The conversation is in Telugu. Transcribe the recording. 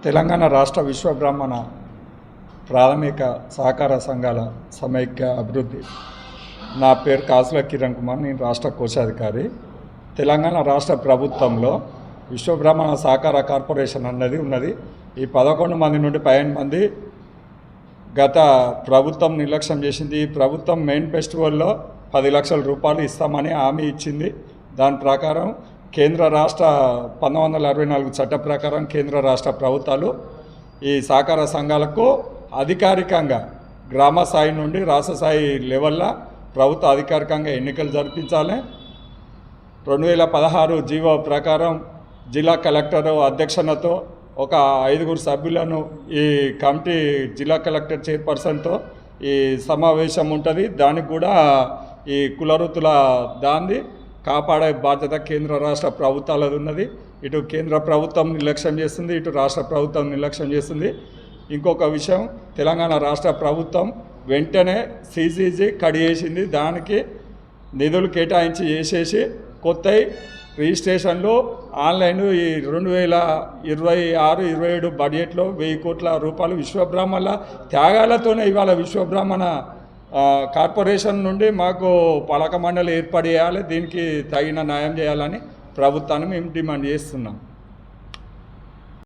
తెలంగాణ రాష్ట్ర విశ్వబ్రాహ్మణ ప్రాథమిక సహకార సంఘాల సమైక్య అభివృద్ధి. నా పేరు కాసుల కిరణ్ కుమార్, నేను రాష్ట్ర కోశాధికారి. తెలంగాణ రాష్ట్ర ప్రభుత్వంలో విశ్వబ్రాహ్మణ సహకార కార్పొరేషన్ అన్నది ఉన్నది. ఈ 11 మంది నుండి 15 మంది గత ప్రభుత్వం నిర్లక్ష్యం చేసింది. ఈ ప్రభుత్వం మెయిన్ ఫెస్టివల్లో 10 లక్షల రూపాయలు ఇస్తామని హామీ ఇచ్చింది. దాని ప్రకారం కేంద్ర రాష్ట్ర 1964 చట్ట ప్రకారం కేంద్ర రాష్ట్ర ప్రభుత్వాలు ఈ సహకార సంఘాలకు అధికారికంగా గ్రామ స్థాయి నుండి రాష్ట్ర స్థాయి లెవెల్లో ప్రభుత్వ అధికారికంగా ఎన్నికలు జరిపించాలి. 2016 జీవో ప్రకారం జిల్లా కలెక్టర్ అధ్యక్షతతో ఒక 5 సభ్యులను ఈ కమిటీ జిల్లా కలెక్టర్ చైర్పర్సన్తో ఈ సమావేశం ఉంటుంది. దానికి కూడా ఈ కులవృత్తుల దాన్ని కాపాడే బాధ్యత కేంద్ర రాష్ట్ర ప్రభుత్వాలది ఉన్నది. ఇటు కేంద్ర ప్రభుత్వం నిర్లక్ష్యం చేస్తుంది, ఇటు రాష్ట్ర ప్రభుత్వం నిర్లక్ష్యం చేస్తుంది. ఇంకొక విషయం, తెలంగాణ రాష్ట్ర ప్రభుత్వం వెంటనే CCG కట్ చేసింది. దానికి నిధులు కేటాయించి చేసేసి కొత్త రిజిస్ట్రేషన్లు ఆన్లైన్ ఈ 2026-27 బడ్జెట్లో 1000 కోట్ల రూపాయలు విశ్వబ్రాహ్మణుల త్యాగాలతోనే ఇవాళ విశ్వబ్రాహ్మణ కార్పొరేషన్ నుండి మాకు పాలక మండలి ఏర్పాటు చేయాలి. దీనికి తగిన న్యాయం చేయాలని ప్రభుత్వాన్ని మేము డిమాండ్ చేస్తున్నాం.